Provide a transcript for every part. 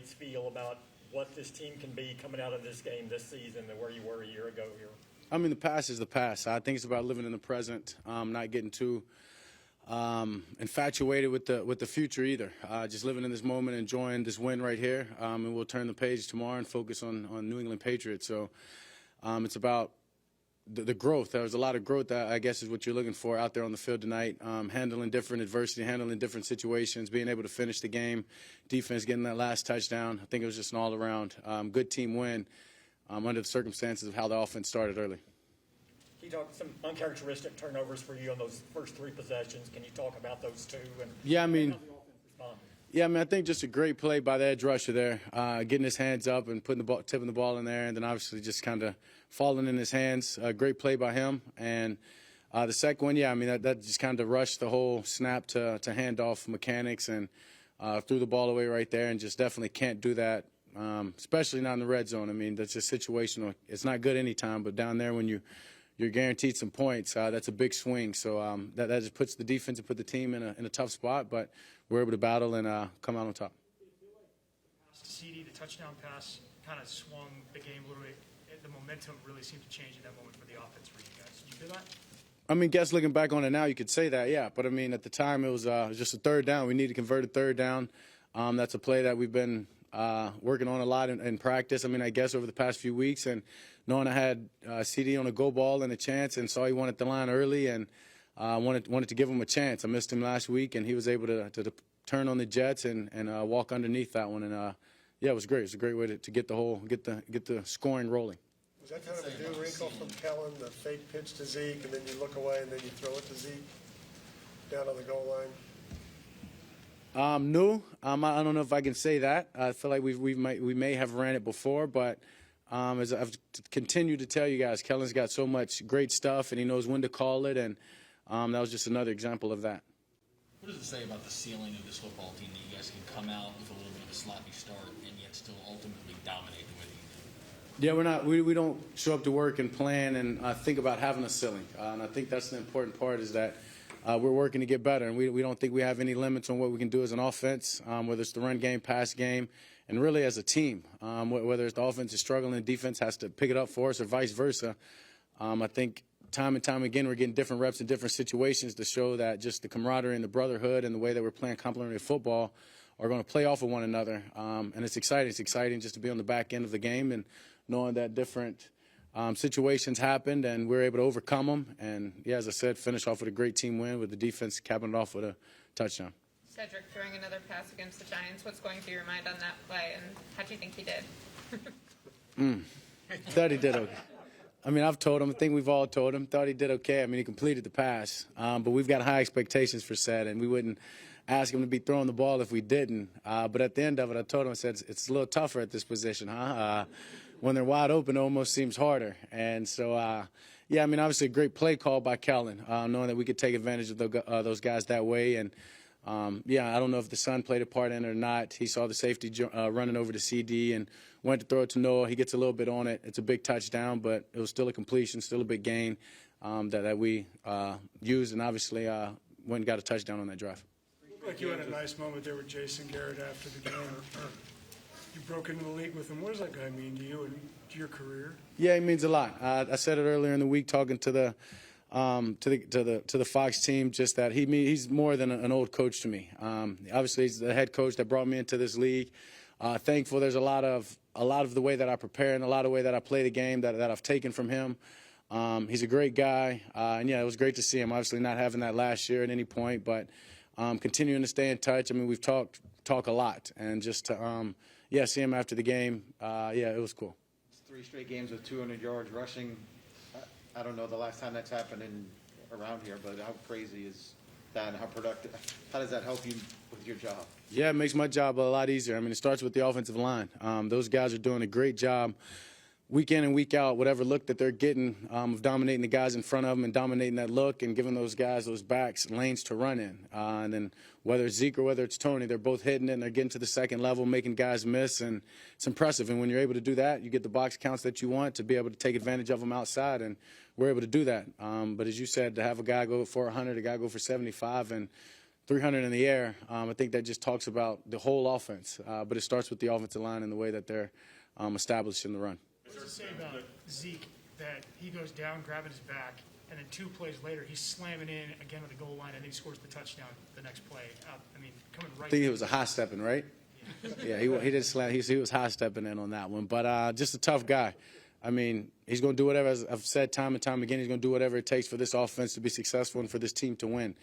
teammates feel about what this team can be coming out of this game this season than where you were a year ago here? I mean, the past is the past. I think it's about living in the present, not getting too infatuated with the future either. Just living in this moment, enjoying this win right here, and we'll turn the page tomorrow and focus on New England Patriots. So it's about the growth. There was a lot of growth, I guess, is what you're looking for out there on the field tonight, handling different adversity, handling different situations, being able to finish the game, defense getting that last touchdown. I think it was just an all-around good team win under the circumstances of how the offense started early. Can you talk some uncharacteristic turnovers for you on those first three possessions? Can you talk about those two? And Yeah, I mean, how the offense responded? Yeah, I mean, I think just a great play by the edge rusher there, getting his hands up and tipping the ball in there, and then obviously just kind of falling in his hands. A great play by him. And the second one, yeah, I mean, that just kind of rushed the whole snap to handoff mechanics and threw the ball away right there, and just definitely can't do that, especially not in the red zone. I mean, that's just situational. It's not good anytime, but down there when you're guaranteed some points, that's a big swing. So that just puts the defense and put the team in a tough spot, but we're able to battle and come out on top. The CD, the touchdown pass, kind of swung the game a little bit. The momentum really seemed to change in that moment for the offense for you guys. Did you feel that? I mean, guess looking back on it now, you could say that, yeah. But, I mean, at the time, it was just a third down. We needed to convert a third down. That's a play that we've been working on a lot in practice. I mean, I guess over the past few weeks. And knowing I had CD on a go ball and a chance and saw he wanted the line early and wanted to give him a chance. I missed him last week, and he was able to turn on the Jets and walk underneath that one. And, yeah, it was great. It was a great way to get the scoring rolling. Was that kind of a new wrinkle from Kellen, the fake pitch to Zeke, and then you look away and then you throw it to Zeke down on the goal line? New. I don't know if I can say that. I feel like we may have ran it before, but as I've continued to tell you guys, Kellen's got so much great stuff, and he knows when to call it, and that was just another example of that. What does it say about the ceiling of this football team that you guys can come out with a little bit of a sloppy start and yet still ultimately dominate the way that you do? Yeah, we don't show up to work and plan and think about having a ceiling, and I think that's the important part is that we're working to get better, and we don't think we have any limits on what we can do as an offense, whether it's the run game, pass game, and really as a team, whether it's the offense is struggling and the defense has to pick it up for us or vice versa. I think time and time again we're getting different reps in different situations to show that just the camaraderie and the brotherhood and the way that we're playing complementary football are going to play off of one another. And it's exciting. It's exciting just to be on the back end of the game and knowing that different situations happened and we're able to overcome them. And, yeah, as I said, finish off with a great team win with the defense capping it off with a touchdown. Cedric throwing another pass against the Giants. What's going through your mind on that play, and how do you think he did? Thought he did okay. I mean, I've told him. I think we've all told him. Thought he did okay. I mean, he completed the pass. But we've got high expectations for Ced, and we wouldn't ask him to be throwing the ball if we didn't. But at the end of it, I told him, I said, it's a little tougher at this position, huh? When they're wide open, it almost seems harder. And so, yeah, I mean, obviously a great play call by Kellen, knowing that we could take advantage of those guys that way. And, yeah, I don't know if the son played a part in it or not. He saw the safety running over to CD and went to throw it to Noah. He gets a little bit on it. It's a big touchdown, but it was still a completion, still a big gain that we used, and obviously went and got a touchdown on that drive. Looked like you had a nice moment there with Jason Garrett after the game. You broke into the league with him. What does that guy mean to you and to your career? Yeah, he means a lot. I said it earlier in the week talking to the Fox team, just that he's more than an old coach to me. Obviously, he's the head coach that brought me into this league. Thankful there's a lot of the way that I prepare and a lot of the way that I play the game that I've taken from him. He's a great guy, and yeah, it was great to see him. Obviously, not having that last year at any point, but continuing to stay in touch. I mean, we've talk a lot, and just to see him after the game, yeah, it was cool. It's 3 straight games with 200 yards rushing. I don't know the last time that's happened around here, but how crazy is that and how productive? How does that help you with your job? Yeah, it makes my job a lot easier. I mean, it starts with the offensive line. Those guys are doing a great job week in and week out, whatever look that they're getting, of dominating the guys in front of them and dominating that look and giving those guys, those backs, lanes to run in. And then whether it's Zeke or whether it's Tony, they're both hitting it and they're getting to the second level, making guys miss, and it's impressive. And when you're able to do that, you get the box counts that you want to be able to take advantage of them outside, and we're able to do that. But as you said, to have a guy go for 100, a guy go for 75, and 300 in the air. I think that just talks about the whole offense. But it starts with the offensive line and the way that they're established in the run. What does it say about Zeke that he goes down, grabbing his back, and then 2 plays later, he's slamming in again at the goal line, and then he scores the touchdown the next play? Coming right. I think it was a high stepping, right? Yeah, he did slam. He was high stepping in on that one. But just a tough guy. I mean, he's going to do whatever, as I've said time and time again, he's going to do whatever it takes for this offense to be successful and for this team to win.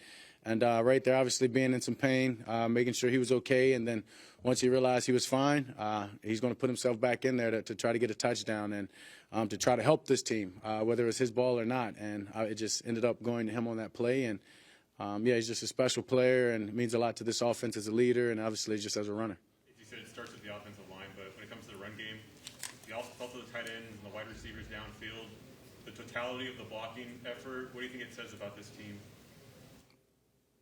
And right there, obviously being in some pain, making sure he was okay. And then once he realized he was fine, he's going to put himself back in there to try to get a touchdown and to try to help this team, whether it's his ball or not. And it just ended up going to him on that play. And, he's just a special player and means a lot to this offense as a leader and obviously just as a runner. You said it starts with the offensive line, but when it comes to the run game, the also the tight ends and the wide receivers downfield, the totality of the blocking effort, what do you think it says about this team?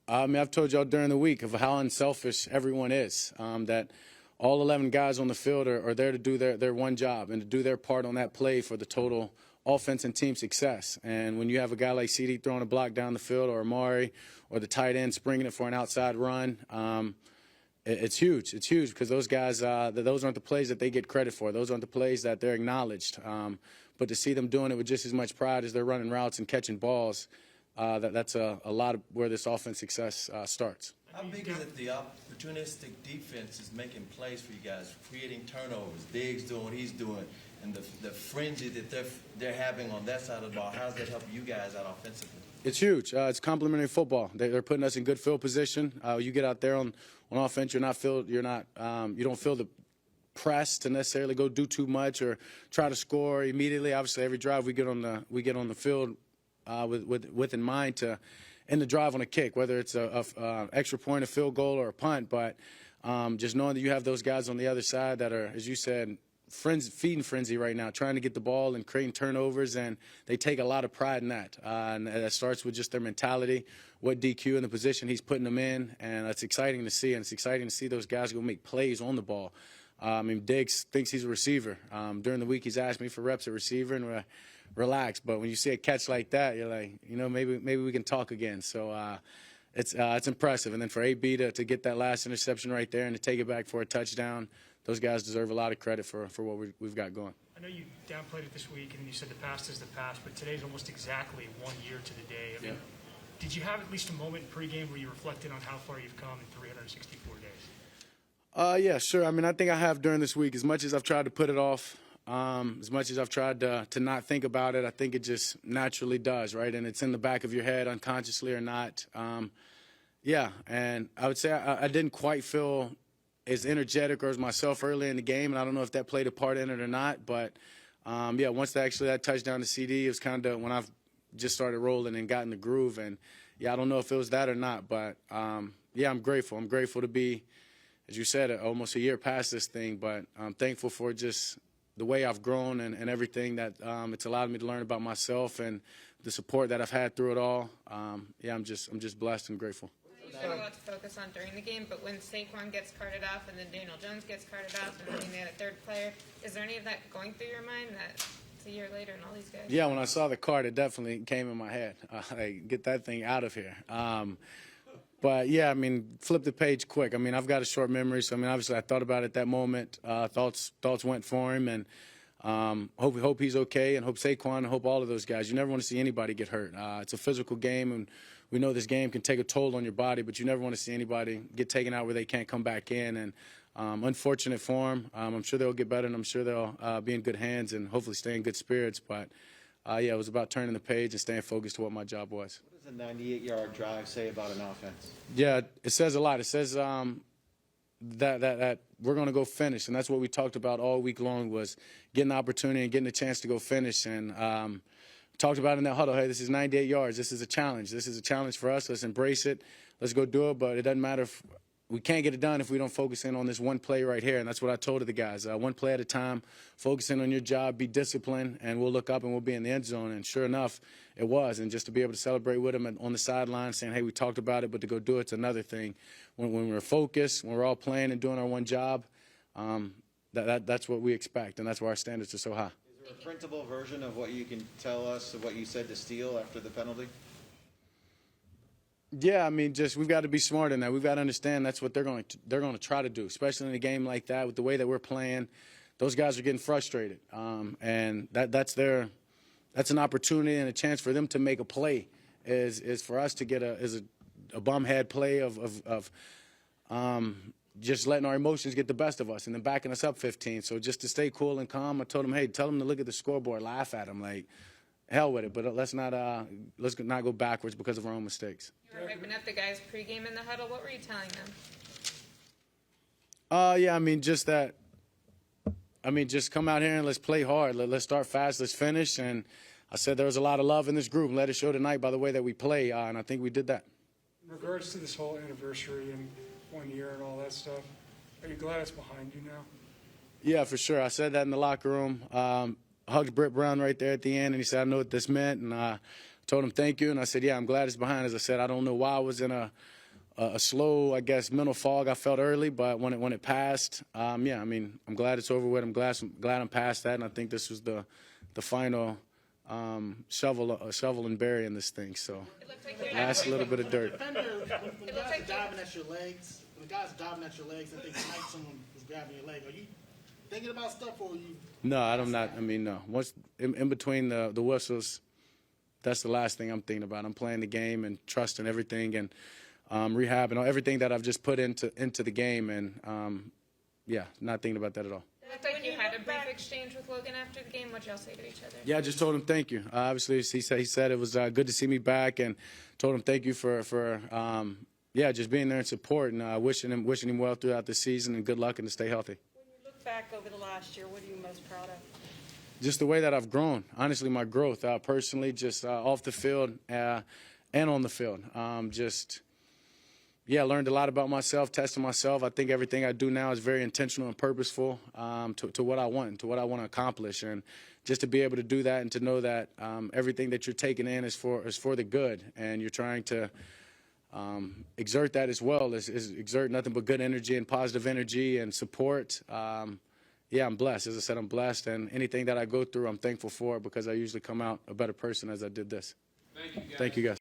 I've told y'all during the week of how unselfish everyone is, that all 11 guys on the field are there to do their one job and to do their part on that play for the total offense and team success. And when you have a guy like CD throwing a block down the field, or Amari, or the tight end springing it for an outside run, it's huge. It's huge because those guys, those aren't the plays that they get credit for. Those aren't the plays that they're acknowledged. But to see them doing it with just as much pride as they're running routes and catching balls, that's a lot of where this offense success starts. How big is it the opportunistic defense is making plays for you guys, creating turnovers, Diggs doing what he's doing, and the frenzy that they're having on that side of the ball? How does that help you guys out offensively? It's huge. It's complementary football. They're putting us in good field position. You get out there on offense, you don't feel the press to necessarily go do too much or try to score immediately. Obviously, every drive we get on the field with in mind to end the drive on a kick, whether it's a extra point, a field goal, or a punt. But just knowing that you have those guys on the other side that are, as you said, feeding frenzy right now, trying to get the ball and creating turnovers, and they take a lot of pride in that. And that starts with just their mentality, what DQ and the position he's putting them in, and it's exciting to see. And it's exciting to see those guys go make plays on the ball. Diggs thinks he's a receiver. During the week, he's asked me for reps at receiver, and we're relaxed. But when you see a catch like that, you're like, maybe we can talk again. So it's impressive. And then for AB to get that last interception right there and to take it back for a touchdown, those guys deserve a lot of credit for what we've got going. I know you downplayed it this week, and you said the past is the past, but today's almost exactly 1 year to the day. I mean, did you have at least a moment in pregame where you reflected on how far you've come in 364 days? Yeah, sure. I mean, I think I have during this week. As much as I've tried to put it off, as much as I've tried to not think about it, I think it just naturally does, right? And it's in the back of your head, unconsciously or not. And I would say I didn't quite feel as energetic or as myself early in the game, and I don't know if that played a part in it or not. But, once that touchdown to CD, it was kind of when I've just started rolling and got in the groove. And, I don't know if it was that or not. But, I'm grateful. I'm grateful to be, as you said, almost a year past this thing. But I'm thankful for just the way I've grown and everything that it's allowed me to learn about myself and the support that I've had through it all. I'm just blessed and grateful. You had a lot to focus on during the game, but when Saquon gets carted off and then Daniel Jones gets carted off and then they had a third player, is there any of that going through your mind that it's a year later and all these guys? Yeah, when I saw the card, it definitely came in my head. Get that thing out of here. But, flip the page quick. I've got a short memory, so, obviously I thought about it at that moment. Thoughts went for him, and hope he's okay, and hope Saquon, and hope all of those guys. You never want to see anybody get hurt. It's a physical game, and we know this game can take a toll on your body, but you never want to see anybody get taken out where they can't come back in. And unfortunate for him. I'm sure they'll get better, and I'm sure they'll be in good hands and hopefully stay in good spirits. But, it was about turning the page and staying focused to what my job was. What does a 98-yard drive say about an offense? Yeah, it says a lot. It says that we're going to go finish, and that's what we talked about all week long, was getting the opportunity and getting a chance to go finish. And talked about in that huddle, hey, this is 98 yards. This is a challenge. This is a challenge for us. Let's embrace it. Let's go do it. But it doesn't matter if we can't get it done if we don't focus in on this one play right here. And that's what I told the guys. One play at a time, focus in on your job, be disciplined, and we'll look up and we'll be in the end zone. And sure enough, it was. And just to be able to celebrate with them on the sideline saying, hey, we talked about it, but to go do it's another thing. When we're focused, when we're all playing and doing our one job, that's what we expect, and that's why our standards are so high. Is there a printable version of what you can tell us of what you said to Steele after the penalty? Yeah, I mean, just we've got to be smart in that. We've got to understand that's what they're going to try to do, especially in a game like that with the way that we're playing. Those guys are getting frustrated, and that's an opportunity and a chance for them to make a play. Is for us to get a bum head play of just letting our emotions get the best of us and then backing us up 15. So just to stay cool and calm, I told them, hey, tell them to look at the scoreboard, laugh at them, like. Hell with it, but let's not go backwards because of our own mistakes. You were hyping up the guys pregame in the huddle. What were you telling them? Yeah, I mean, just come out here and let's play hard. Let's start fast, let's finish. And I said there was a lot of love in this group. Let it show tonight by the way that we play, and I think we did that. In regards to this whole anniversary and 1 year and all that stuff, are you glad it's behind you now? Yeah, for sure. I said that in the locker room. Hugged Britt Brown right there at the end, and he said, I know what this meant, and I told him thank you, and I said, yeah, I'm glad it's behind. As I said, I don't know why I was in a slow, I guess, mental fog I felt early, but when it passed, yeah, I mean, I'm glad it's over with. I'm glad I'm past that, and I think this was the final shovel and bury in this thing, so last little bit of dirt. When the guys are diving at your legs, I think tonight someone was grabbing your leg. Are you thinking about stuff, or are you? No, I'm not. I mean, no. Once in between the whistles, that's the last thing I'm thinking about. I'm playing the game and trusting everything and rehab and everything that I've just put into the game, and yeah, not thinking about that at all. It looked like you had a brief exchange with Logan after the game. What'd y'all say to each other? Yeah, I just told him thank you. Obviously, he said it was good to see me back, and told him thank you for yeah, just being there and support, and wishing him well throughout the season and good luck and to stay healthy. Back over the last year, what are you most proud of? Just the way that I've grown. Honestly, my growth personally, just off the field and on the field. Just, yeah, learned a lot about myself, testing myself. I think everything I do now is very intentional and purposeful to what I want, to what I want to accomplish. And just to be able to do that and to know that everything that you're taking in is for the good, and you're trying to exert that as well, is exert nothing but good energy and positive energy and support. Yeah, I'm blessed. As I said, I'm blessed, and anything that I go through, I'm thankful for, because I usually come out a better person as I did this. Thank you, guys.